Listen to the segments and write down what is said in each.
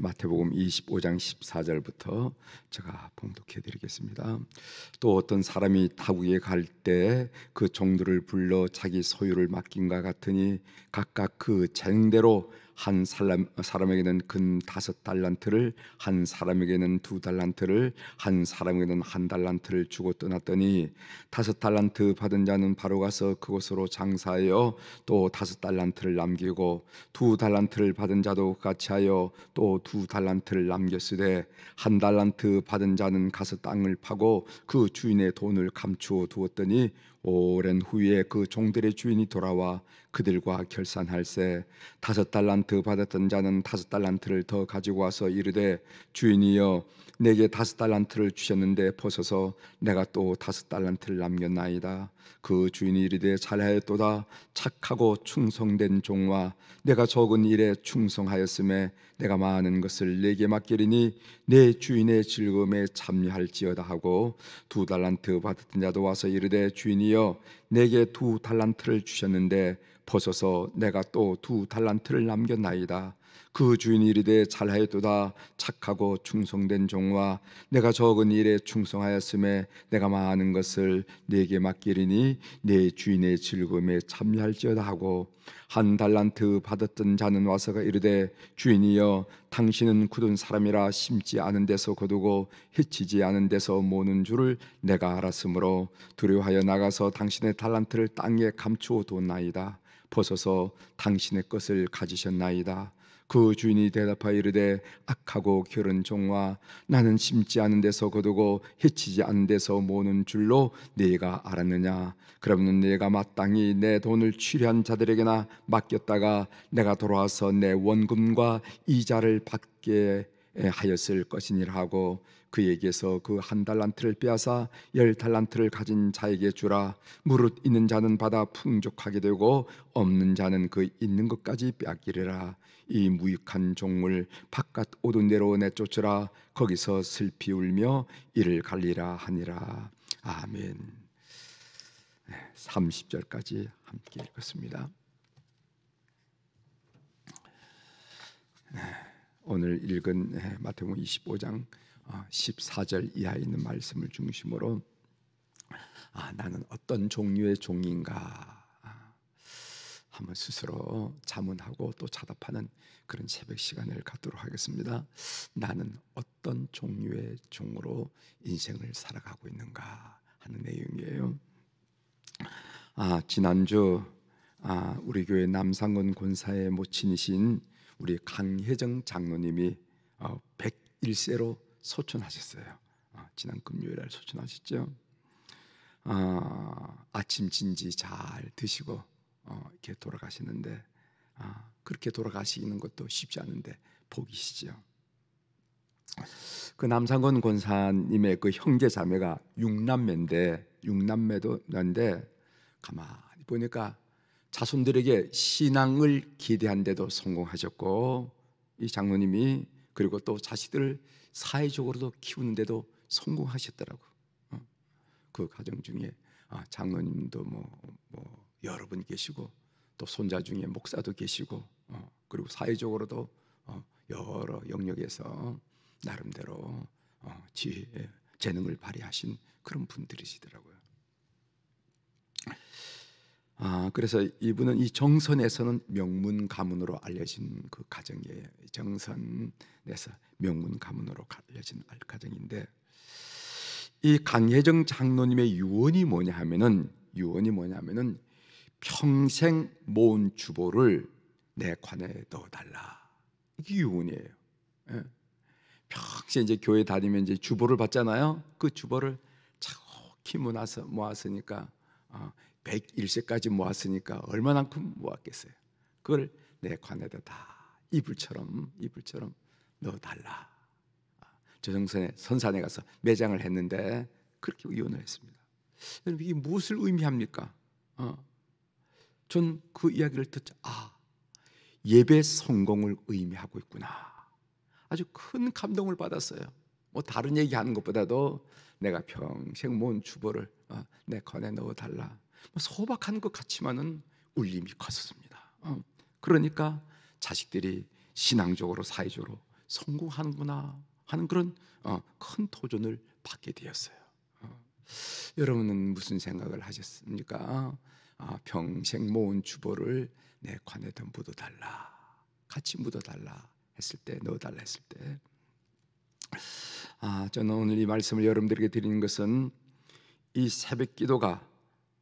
마태복음 25장 14절부터 제가 봉독해 드리겠습니다. 또 어떤 사람이 타국에 갈 때 그 종들을 불러 자기 소유를 맡긴과 같으니 각각 그 재능대로 한 사람에게는 근 5달란트를, 한 사람에게는 2달란트를, 한 사람에게는 1달란트를 주고 떠났더니 5달란트 받은 자는 바로 가서 그곳으로 장사하여 또 5달란트를 남기고 2달란트를 받은 자도 같이 하여 또 2달란트를 남겼으되 1달란트 받은 자는 가서 땅을 파고 그 주인의 돈을 감추어 두었더니 오랜 후에 그 종들의 주인이 돌아와 그들과 결산할세 5달란트 받았던 자는 5달란트를 더 가지고 와서 이르되 주인이여 내게 5달란트를 주셨는데 벗어서 내가 또 5달란트를 남겼나이다. 그 주인이 이르되 잘하였도다. 착하고 충성된 종과 내가 적은 일에 충성하였음에 내가 많은 것을 내게 맡기리니 내 주인의 즐거움에 참여할지어다 하고 2달란트 받았던 자도 와서 이르되 주인이여 내게 2달란트를 주셨는데 벗어서 내가 또 2달란트를 남겼나이다. 그 주인이 이르되 잘하였도다. 착하고 충성된 종과 내가 적은 일에 충성하였음에 내가 많은 것을 네게 맡기리니 내 주인의 즐거움에 참여할지어다 하고 1달란트 받았던 자는 와서가 이르되 주인이여 당신은 굳은 사람이라 심지 않은 데서 거두고 해치지 않은 데서 모는 줄을 내가 알았으므로 두려워하여 나가서 당신의 달란트를 땅에 감추어 두었나이다. 벗어서 당신의 것을 가지셨나이다. 그 주인이 대답하여 이르되 악하고 게으른 종아 나는 심지 않은 데서 거두고 해치지 않은 데서 모는 줄로 네가 알았느냐. 그러면 네가 마땅히 내 돈을 취리한 자들에게나 맡겼다가 내가 돌아와서 내 원금과 이자를 받게 하였을 것이니라 하고 그에게서 그 1달란트를 빼앗아 10달란트를 가진 자에게 주라. 무릇 있는 자는 받아 풍족하게 되고 없는 자는 그 있는 것까지 빼앗기리라. 이 무익한 종을 바깥 오던 데로 내쫓으라. 거기서 슬피 울며 이를 갈리라 하니라. 아멘. 30절까지 함께 읽었습니다. 오늘 읽은 마태복음 25장 14절 이하에 있는 말씀을 중심으로 나는 어떤 종류의 종인가 한번 스스로 자문하고 또 자답하는 그런 새벽 시간을 갖도록 하겠습니다. 나는 어떤 종류의 종으로 인생을 살아가고 있는가 하는 내용이에요. 지난주 우리 교회 남상권 권사의 모친이신 우리 강혜정 장로님이 101세로 소천하셨어요. 지난 금요일에 소천하셨죠. 아침 진지 잘 드시고 이렇게 돌아가시는데 그렇게 돌아가시는 것도 쉽지 않은데 복이시죠. 그 남상권 권사님의 그 형제 자매가 6남매인데 가만히 보니까 자손들에게 신앙을 기대한데도 성공하셨고 이 장로님이 그리고 또 자식들을 사회적으로도 키우는데도 성공하셨더라고. 그 가정 중에 장로님도 뭐 여러 분 계시고 또 손자 중에 목사도 계시고 그리고 사회적으로도 여러 영역에서 나름대로 지혜, 재능을 발휘하신 그런 분들이시더라고요. 그래서 이분은 이 정선에서는 명문 가문으로 알려진 그 가정이에요. 정선에서 명문 가문으로 알려진 가정인데 이 강혜정 장로님의 유언이 뭐냐면은 평생 모은 주보를 내 관에 넣어달라. 이게 유언이에요. 평생 이제 교회 다니면 이제 주보를 받잖아요. 그 주보를 차곡히 모았으니까 101세까지 모았으니까 얼마만큼 모았겠어요. 그걸 내 관에다 다 이불처럼 넣어달라. 저정선에 선산에 가서 매장을 했는데 그렇게 의논을 했습니다. 여러분 이게 무엇을 의미합니까? 전 그 이야기를 듣자 예배 성공을 의미하고 있구나. 아주 큰 감동을 받았어요. 뭐 다른 얘기하는 것보다도 내가 평생 모은 주보를 내 관에 넣어달라. 소박한 것 같지만은 울림이 컸습니다. 그러니까 자식들이 신앙적으로 사회적으로 성공하는구나 하는 그런 큰 도전을 받게 되었어요. 여러분은 무슨 생각을 하셨습니까? 평생 모은 주보를 내 관에다 묻어달라, 같이 묻어달라 했을 때, 넣어달라 했을 때, 저는 오늘 이 말씀을 여러분들에게 드리는 것은 이 새벽 기도가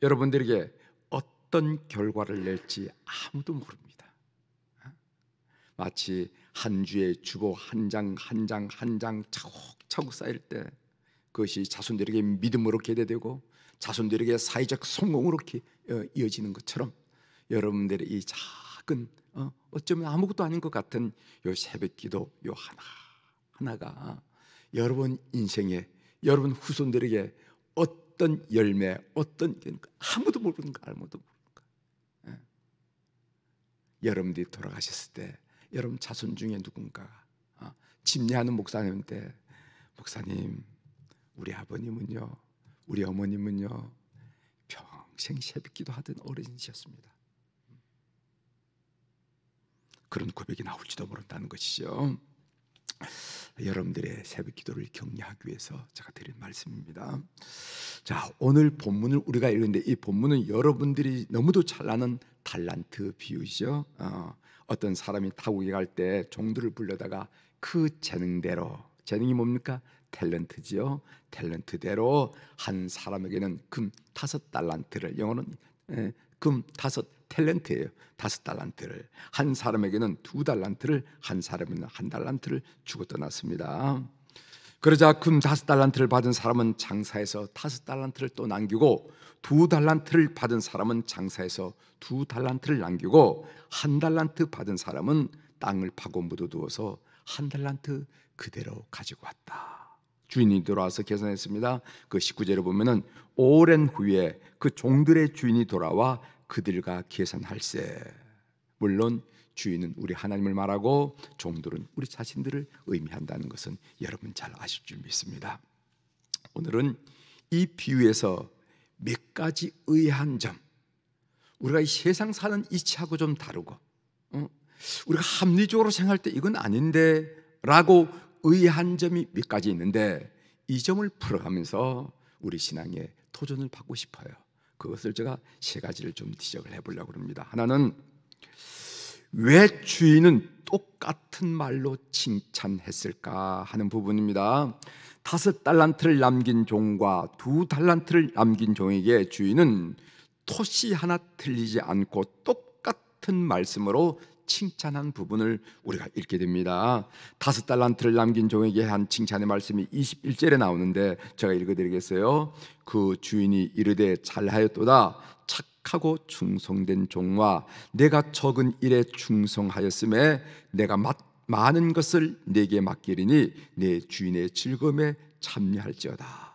여러분들에게 어떤 결과를 낼지 아무도 모릅니다. 마치 한 주의 주보 한 장 한 장 한 장 차곡차곡 쌓일 때 그것이 자손들에게 믿음으로 계대되고 자손들에게 사회적 성공으로 이어지는 것처럼 여러분들의 이 작은 어쩌면 아무것도 아닌 것 같은 요 새벽 기도 요 하나가 여러분 인생에, 여러분 후손들에게 어떤 열매, 어떤 아무도 모르는 거, 아무도 모르는 거. 여러분들이 돌아가셨을 때 여러분 자손 중에 누군가가 집례하는 목사님한테, 목사님, 우리 아버님은요, 우리 어머님은요 평생 새벽기도 하던 어른이셨습니다. 그런 고백이 나올지도 모른다는 것이죠. 여러분들의 새벽기도를 격려하기 위해서 제가 드린 말씀입니다. 자, 오늘 본문을 우리가 읽는데 이 본문은 여러분들이 너무도 잘 아는 달란트 비유죠. 어떤 사람이 타국에 갈 때 종들을 불러다가 그 재능대로, 재능이 뭡니까? 탤런트지요. 탤런트대로 한 사람에게는 금 5달란트를, 영어는 금 5탤런트예요. 5달란트를, 한 사람에게는 2달란트를, 한 사람에게는 1달란트를 주고 떠났습니다. 그러자 금 5달란트를 받은 사람은 장사해서 5달란트를 또 남기고, 2달란트를 받은 사람은 장사해서 2달란트를 남기고, 1달란트 받은 사람은 땅을 파고 묻어두어서 1달란트 그대로 가지고 왔다. 주인이 돌아와서 계산했습니다. 그 19절에 보면은 오랜 후에 그 종들의 주인이 돌아와 그들과 계산할세. 물론 주인은 우리 하나님을 말하고 종들은 우리 자신들을 의미한다는 것은 여러분 잘 아실 줄 믿습니다. 오늘은 이 비유에서 몇 가지 의아한 점, 우리가 이 세상 사는 이치하고 좀 다르고 우리가 합리적으로 생각할 때 이건 아닌데 라고 의아한 점이 몇 가지 있는데, 이 점을 풀어가면서 우리 신앙에 도전을 받고 싶어요. 그것을 제가 3가지를 좀 지적을 해보려고 합니다. 하나는, 왜 주인은 똑같은 말로 칭찬했을까 하는 부분입니다. 5달란트를 남긴 종과 2달란트를 남긴 종에게 주인은 토시 하나 틀리지 않고 똑같은 말씀으로 칭찬한 부분을 우리가 읽게 됩니다. 5달란트를 남긴 종에게 한 칭찬의 말씀이 21절에 나오는데 제가 읽어드리겠어요. 그 주인이 이르되 잘하였도다. 착하고 충성된 종과 내가 적은 일에 충성하였음에 내가 많은 것을 내게 맡기리니 내 주인의 즐거움에 참여할지어다.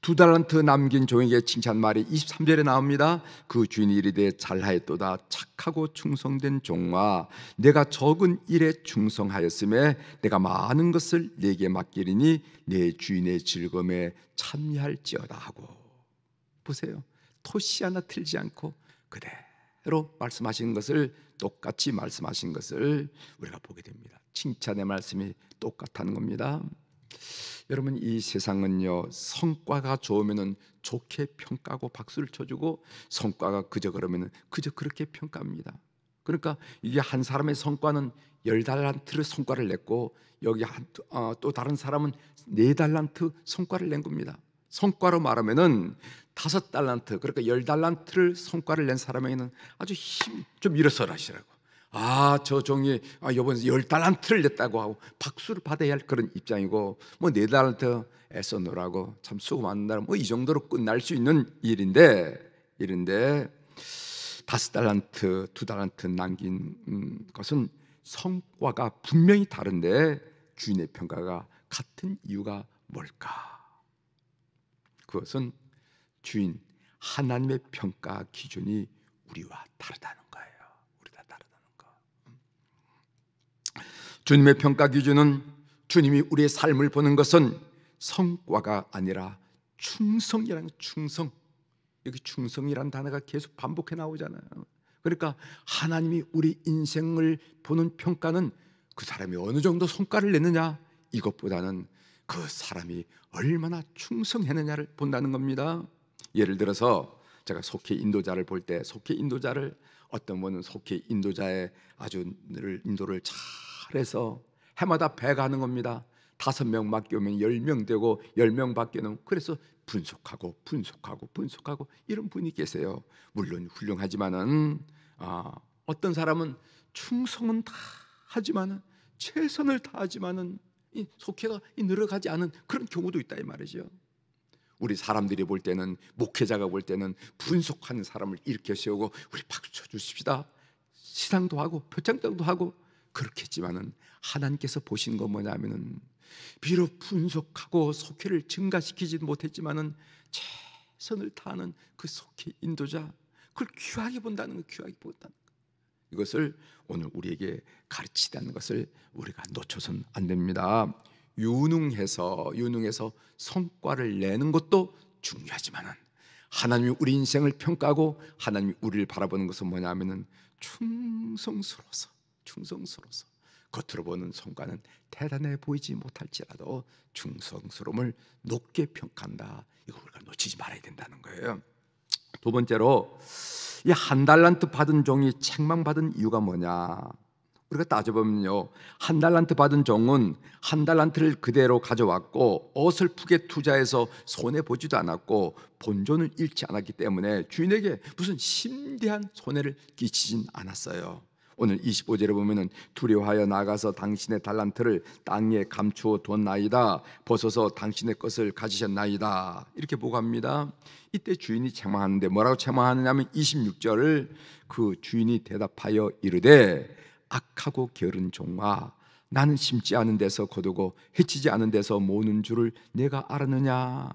2달란트 남긴 종에게 칭찬말이 23절에 나옵니다. 그 주인이 이르되 잘하였도다. 착하고 충성된 종아, 내가 적은 일에 충성하였음에 내가 많은 것을 내게 맡기리니 내 주인의 즐거움에 참여할지어다 하고. 보세요, 토시 하나 틀지 않고 그대로 말씀하신 것을, 똑같이 말씀하신 것을 우리가 보게 됩니다. 칭찬의 말씀이 똑같다는 겁니다. 여러분, 이 세상은요, 성과가 좋으면은 좋게 평가하고 박수를 쳐주고, 성과가 그저 그러면은 그저 그렇게 평가합니다. 그러니까 이게 한 사람의 성과는 10달란트를 성과를 냈고, 여기 또 다른 사람은 4달란트 성과를 낸 겁니다. 성과로 말하면은 5달란트, 그러니까 10달란트를 성과를 낸 사람에게는 아주 힘 좀 일어서라 하시라고. 저 종이 이번에 10달란트를 냈다고 하고 박수를 받아야 할 그런 입장이고, 뭐 4달란트 애써 놓으라고 참 수고 많은 날, 뭐 이 정도로 끝날 수 있는 일인데 5달란트, 2달란트 남긴 것은 성과가 분명히 다른데 주인의 평가가 같은 이유가 뭘까? 그것은 주인 하나님의 평가 기준이 우리와 다르다는 거예요. 우리가 다르다는 거. 주님의 평가 기준은, 주님이 우리의 삶을 보는 것은 성과가 아니라 충성이라는, 충성. 여기 충성이라는 단어가 계속 반복해 나오잖아요. 그러니까 하나님이 우리 인생을 보는 평가는 그 사람이 어느 정도 성과를 냈느냐, 이것보다는 그 사람이 얼마나 충성했느냐를 본다는 겁니다. 예를 들어서 제가 속회 인도자를 볼 때, 속회 인도자를 어떤 분은 속회 인도자의 아주 인도를 잘해서 해마다 배가는 겁니다. 5명 맡겨오면 10명 되고 10명 바뀌는, 그래서 분석하고 이런 분이 계세요. 물론 훌륭하지만은 어떤 사람은 충성은 다 하지만은, 최선을 다하지만은 이 속회가 늘어가지 않은 그런 경우도 있다 이 말이죠. 우리 사람들이 볼 때는, 목회자가 볼 때는 분석하는 사람을 일으켜 세우고 우리 박수 쳐 주십시다, 시상도 하고 표창장도 하고 그렇겠지만은, 하나님께서 보신 건 뭐냐면은, 비록 분석하고 속회를 증가시키지도 못했지만은 최선을 다하는 그 속회 인도자, 그걸 귀하게 본다는 거, 귀하게 본다는 거. 이것을 오늘 우리에게 가르치다는 것을 우리가 놓쳐서는 안 됩니다. 유능해서 성과를 내는 것도 중요하지만은, 하나님이 우리 인생을 평가하고 하나님이 우리를 바라보는 것은 뭐냐면은, 충성스러워서 겉으로 보는 성과는 대단해 보이지 못할지라도 충성스러움을 높게 평가한다. 이거 우리가 놓치지 말아야 된다는 거예요. 두 번째로, 이 1달란트 받은 종이 책망받은 이유가 뭐냐? 우리가 따져보면요, 1달란트 받은 종은 1달란트를 그대로 가져왔고 어설프게 투자해서 손해보지도 않았고 본전을 잃지 않았기 때문에 주인에게 무슨 심대한 손해를 끼치진 않았어요. 오늘 25절에 보면은, 두려워하여 나가서 당신의 달란트를 땅에 감추어 뒀나이다, 벗어서 당신의 것을 가지셨나이다, 이렇게 보고합니다. 이때 주인이 책망하는데 뭐라고 책망하느냐면, 26절을 그 주인이 대답하여 이르되, 악하고 게으른 종아, 나는 심지 않은 데서 거두고 해치지 않은 데서 모으는 줄을 내가 알았느냐.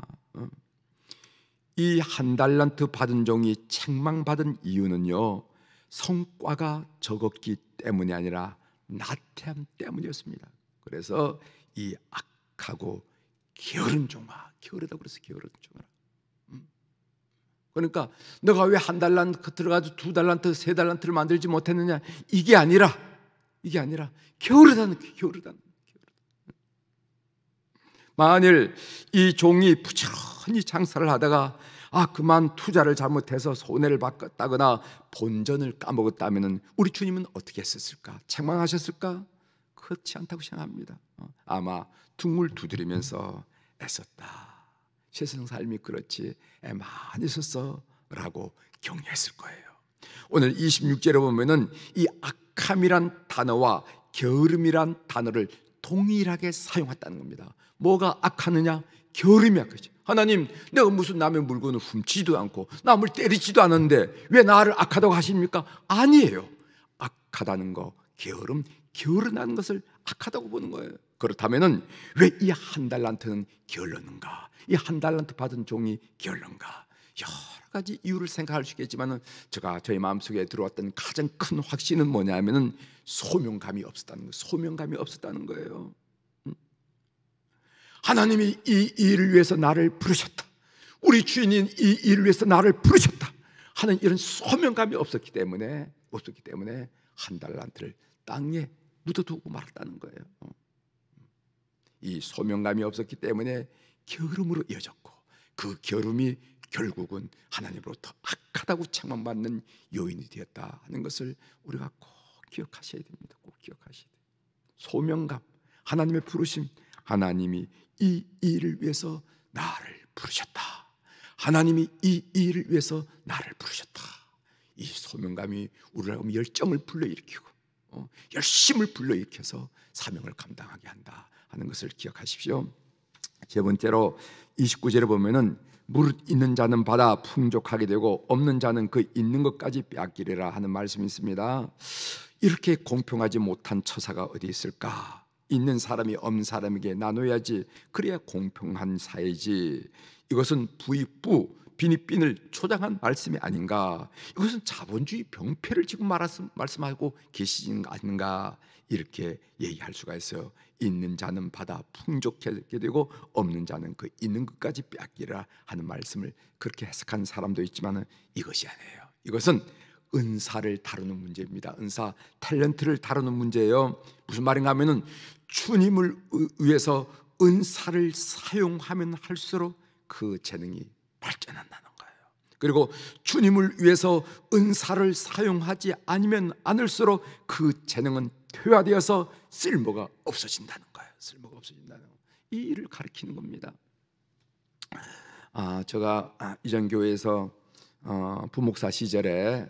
이 1달란트 받은 종이 책망받은 이유는요, 성과가 적었기 때문이 아니라 나태함 때문이었습니다. 그래서 이 악하고 게으른 종아, 게으르다고 그래서 게으른 종아. 그러니까 너가 왜 1달란트 가지고 2달란트, 3달란트를 만들지 못했느냐, 이게 아니라 게으르다는 거예요. 만일 이 종이 부지런히 장사를 하다가 그만 투자를 잘못해서 손해를 봤다거나 본전을 까먹었다면 우리 주님은 어떻게 했었을까? 책망하셨을까? 그렇지 않다고 생각합니다. 아마 둥을 두드리면서 애썼다, 세상 삶이 그렇지, 애 많이 썼어 라고 격려했을 거예요. 오늘 26절에 보면은 이 악함이란 단어와 게으름이란 단어를 동일하게 사용했다는 겁니다. 뭐가 악하느냐? 게으름이 악하죠. 하나님, 내가 무슨 남의 물건을 훔치지도 않고 남을 때리지도 않았는데 왜 나를 악하다고 하십니까? 아니에요. 악하다는 거, 게으르다는 것을 악하다고 보는 거예요. 그렇다면은 왜 이 1달란트는 게을렀는가? 이 1달란트 받은 종이 게을른가? 여러 가지 이유를 생각할 수 있겠지만은, 제가 저희 마음속에 들어왔던 가장 큰 확신은 뭐냐면은 소명감이 없었다는 거예요. 하나님이 이 일을 위해서 나를 부르셨다, 우리 주인이 이 일을 위해서 나를 부르셨다 하는 이런 소명감이 없었기 때문에 1달란트를 땅에 묻어두고 말았다는 거예요. 이 소명감이 없었기 때문에 게으름으로 이어졌고, 그 게으름이 결국은 하나님으로부터 악하다고 책망받는 요인이 되었다 하는 것을 우리가 꼭 기억하셔야 됩니다. 꼭 기억하셔야 돼요. 소명감, 하나님의 부르심, 하나님이 이 일을 위해서 나를 부르셨다, 하나님이 이 일을 위해서 나를 부르셨다. 이 소명감이 우리를 열정을 불러일으키고 열심을 불러일으켜서 사명을 감당하게 한다 하는 것을 기억하십시오. 세 번째로 29절에 보면은, 무릇 있는 자는 받아 풍족하게 되고 없는 자는 그 있는 것까지 빼앗기리라 하는 말씀이 있습니다. 이렇게 공평하지 못한 처사가 어디 있을까? 있는 사람이 없는 사람에게 나눠야지, 그래야 공평한 사회지. 이것은 부익부 빈익빈을 초장한 말씀이 아닌가? 이것은 자본주의 병폐를 지금 말씀하고 계시는 거 아닌가? 이렇게 얘기할 수가 있어요. 있는 자는 받아 풍족하게 되고 없는 자는 그 있는 것까지 빼앗기라 하는 말씀을 그렇게 해석하는 사람도 있지만 이것이 아니에요. 이것은 은사를 다루는 문제입니다. 은사, 탤런트를 다루는 문제예요. 무슨 말인가 하면은 주님을 위해서 은사를 사용하면 할수록 그 재능이 발전한다는 거예요. 그리고 주님을 위해서 은사를 사용하지 않으면 않을수록 그 재능은 퇴화되어서 쓸모가 없어진다는 거예요. 쓸모가 없어진다는 거예요. 이 일을 가리키는 겁니다. 제가 이전 교회에서 부목사 시절에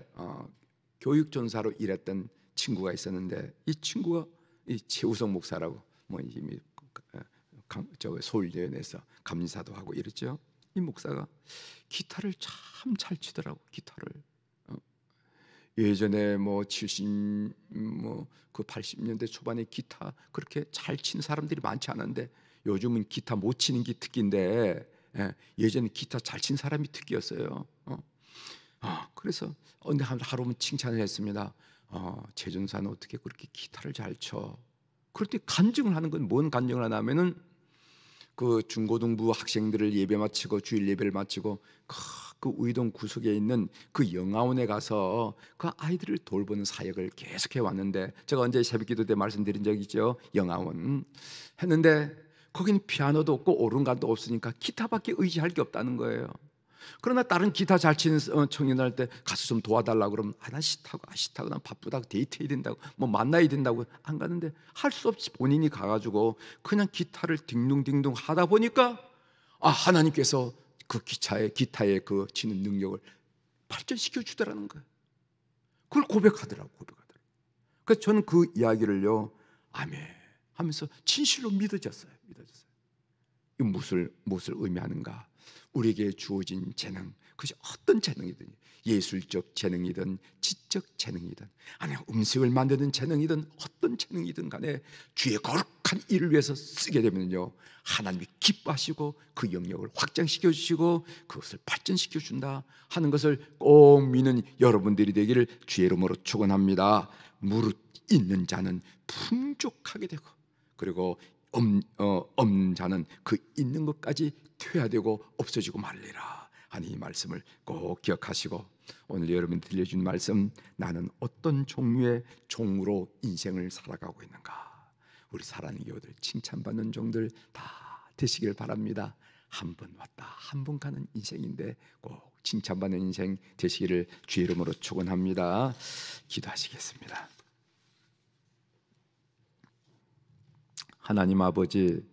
교육전사로 일했던 친구가 있었는데, 이 친구가 이 최우성 목사라고 이미 서울대에서 감리사도 하고 이랬죠. 이 목사가 기타를 참 잘 치더라고. 기타를 예전에 80년대 초반에 기타 그렇게 잘 치는 사람들이 많지 않은데, 요즘은 기타 못 치는 게 특기인데, 예전에 기타 잘 친 사람이 특기였어요. 그래서 하루는 칭찬을 했습니다. 최전사는 어떻게 그렇게 기타를 잘 쳐? 그럴 때 간증을 하는 건 뭔 간증을 하냐면은 그 중고등부 학생들을 예배 마치고 주일 예배를 마치고 그 의동 구석에 있는 그 영아원에 가서 그 아이들을 돌보는 사역을 계속해 왔는데, 제가 언제 새벽기도 때 말씀드린 적 있죠. 영아원 했는데 거기는 피아노도 없고 오른간도 없으니까 기타밖에 의지할 게 없다는 거예요. 그러나 다른 기타 잘 치는 청년할 때 가서 좀 도와달라고 그러면 난 싫다고 난 바쁘다고 데이트해야 된다고 만나야 된다고 안 가는데, 할 수 없이 본인이 가가지고 그냥 기타를 딩동딩동 하다 보니까 하나님께서 그 기타의 그 치는 능력을 발전시켜 주더라는 거예요. 그걸 고백하더라고. 그래서 저는 그 이야기를요, 아멘 하면서 진실로 믿어졌어요. 이 무엇을 의미하는가? 우리에게 주어진 재능, 그것이 어떤 재능이든, 예술적 재능이든 지적 재능이든, 아니 음식을 만드는 재능이든 어떤 재능이든 간에 주의 거룩한 일을 위해서 쓰게 되면요, 하나님이 기뻐하시고 그 영역을 확장시켜 주시고 그것을 발전시켜 준다 하는 것을 꼭 믿는 여러분들이 되기를 주의 이름으로 축원합니다. 무릇 있는 자는 풍족하게 되고, 그리고 없는 자는 그 있는 것까지 퇴화되고 없어지고 말리라 하는 이 말씀을 꼭 기억하시고, 오늘 여러분 들려준 말씀, 나는 어떤 종류의 종으로 인생을 살아가고 있는가? 우리 사랑하는 교우들, 칭찬받는 종들 다 되시길 바랍니다. 한 번 왔다 한 번 가는 인생인데 꼭 칭찬받는 인생 되시기를 주의 이름으로 축원합니다. 기도하시겠습니다. 하나님 아버지,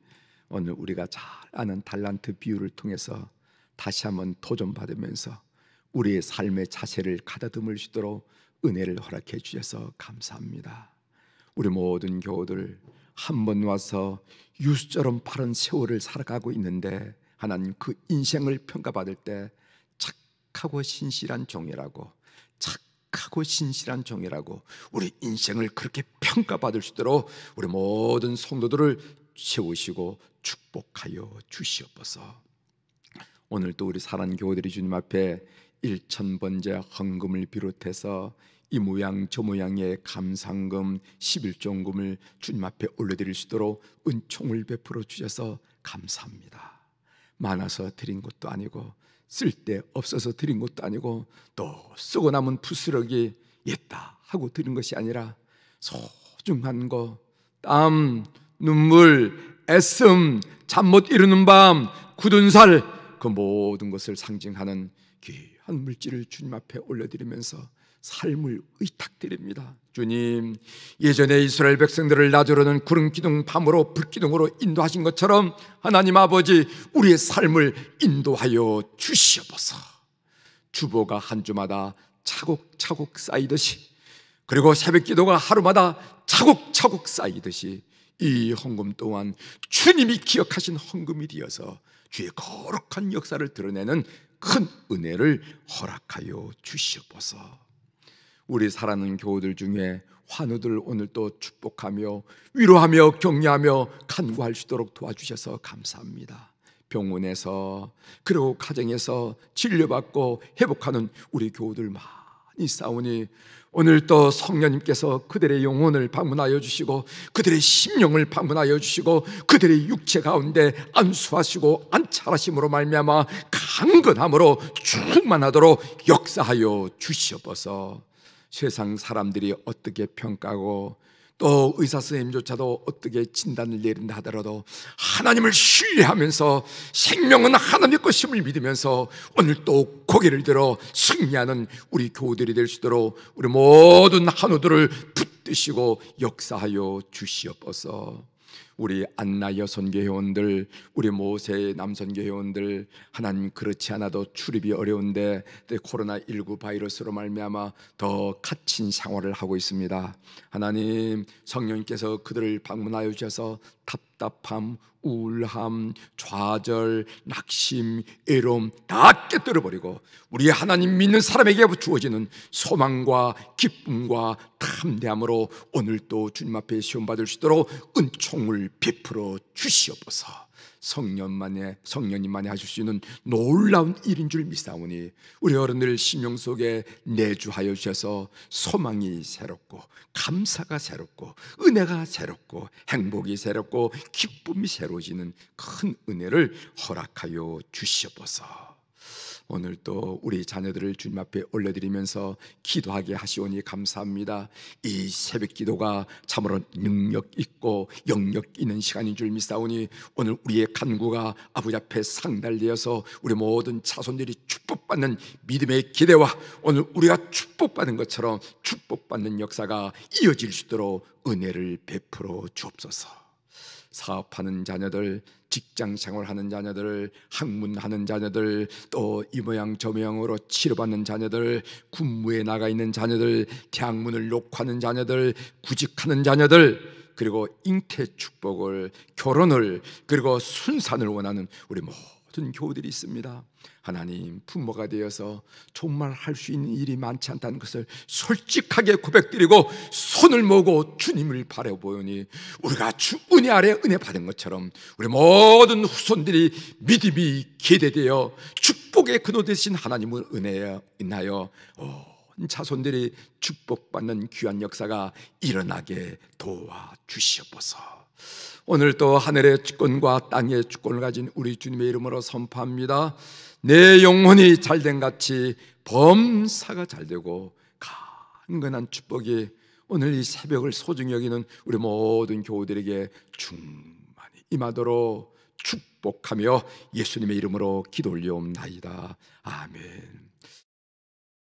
오늘 우리가 잘 아는 달란트 비유를 통해서 다시 한번 도전받으면서 우리의 삶의 자세를 가다듬을 수 있도록 은혜를 허락해 주셔서 감사합니다. 우리 모든 교우들 한 번 와서 유수처럼 바른 세월을 살아가고 있는데, 하나님 그 인생을 평가받을 때 착하고 신실한 종이라고, 착하고 신실한 종이라고 우리 인생을 그렇게 평가받을 수 있도록 우리 모든 성도들을 세우시고 축복하여 주시옵소서. 오늘도 우리 사랑하는 교우들이 주님 앞에 1000번째 헌금을 비롯해서 이 모양 저 모양의 감상금 11종금을 주님 앞에 올려드릴 수 있도록 은총을 베풀어 주셔서 감사합니다. 많아서 드린 것도 아니고 쓸데 없어서 드린 것도 아니고 또 쓰고 남은 부스러기 있다 하고 드린 것이 아니라 소중한 거, 땀, 눈물, 애씀, 잠 못 이루는 밤, 굳은 살, 그 모든 것을 상징하는 귀한 물질을 주님 앞에 올려드리면서 삶을 의탁드립니다. 주님, 예전에 이스라엘 백성들을 낮으로는 구름 기둥, 밤으로 불 기둥으로 인도하신 것처럼 하나님 아버지, 우리의 삶을 인도하여 주시옵소서. 주보가 한 주마다 차곡차곡 쌓이듯이, 그리고 새벽 기도가 하루마다 차곡차곡 쌓이듯이 이 헌금 또한 주님이 기억하신 헌금이 되어서 주의 거룩한 역사를 드러내는 큰 은혜를 허락하여 주시옵소서. 우리 사랑하는 교우들 중에 환우들 오늘 또 축복하며 위로하며 격려하며 간구할 수 있도록 도와주셔서 감사합니다. 병원에서 그리고 가정에서 진료받고 회복하는 우리 교우들 많이 싸우니 오늘 또 성령님께서 그들의 영혼을 방문하여 주시고 그들의 심령을 방문하여 주시고 그들의 육체 가운데 안수하시고 안찰하심으로 말미암아 강건함으로 충만하도록 역사하여 주시옵소서. 세상 사람들이 어떻게 평가하고 또 의사 선생님조차도 어떻게 진단을 내린다 하더라도 하나님을 신뢰하면서 생명은 하나님의 것임을 믿으면서 오늘 또 고개를 들어 승리하는 우리 교우들이 될 수 있도록 우리 모든 한우들을 붙드시고 역사하여 주시옵소서. 우리 안나 여선교 회원들, 우리 모세 남선교 회원들, 하나님 그렇지 않아도 출입이 어려운데 코로나19 바이러스로 말미암아 더 갇힌 생활을 하고 있습니다. 하나님, 성령님께서 그들을 방문하여 주셔서 답답함, 우울함, 좌절, 낙심, 애로움 다 깨뜨려버리고 우리 하나님 믿는 사람에게 주어지는 소망과 기쁨과 담대함으로 오늘 또 주님 앞에 시험받을 수 있도록 은총을 베풀어 주시옵소서. 성령님만이 하실 수 있는 놀라운 일인 줄 믿사오니 우리 어른들 심령 속에 내주하여 주셔서 소망이 새롭고 감사가 새롭고 은혜가 새롭고 행복이 새롭고 기쁨이 새로워지는 큰 은혜를 허락하여 주시옵소서. 오늘 또 우리 자녀들을 주님 앞에 올려드리면서 기도하게 하시오니 감사합니다. 이 새벽 기도가 참으로 능력 있고 영역 있는 시간인 줄 믿사오니 오늘 우리의 간구가 아버지 앞에 상달되어서 우리 모든 자손들이 축복받는 믿음의 기대와 오늘 우리가 축복받은 것처럼 축복받는 역사가 이어질 수 있도록 은혜를 베풀어 주옵소서. 사업하는 자녀들, 직장 생활하는 자녀들, 학문하는 자녀들, 또 이 모양 저 모양으로 치료받는 자녀들, 군무에 나가 있는 자녀들, 대학문을 녹화하는 자녀들, 구직하는 자녀들, 그리고 잉태 축복을, 결혼을, 그리고 순산을 원하는 우리 모든 교우들이 있습니다. 하나님, 부모가 되어서 정말 할 수 있는 일이 많지 않다는 것을 솔직하게 고백드리고 손을 모으고 주님을 바라보니 우리가 주 은혜 아래 은혜 받은 것처럼 우리 모든 후손들이 믿음이 기대되어 축복의 근원 되신 하나님의 은혜에 인하여 온 자손들이 축복받는 귀한 역사가 일어나게 도와주시옵소서. 오늘 또 하늘의 주권과 땅의 주권을 가진 우리 주님의 이름으로 선포합니다. 내 영혼이 잘된 같이 범사가 잘되고 강건한 축복이 오늘 이 새벽을 소중히 여기는 우리 모든 교우들에게 충만히 임하도록 축복하며 예수님의 이름으로 기도 올리옵나이다. 아멘.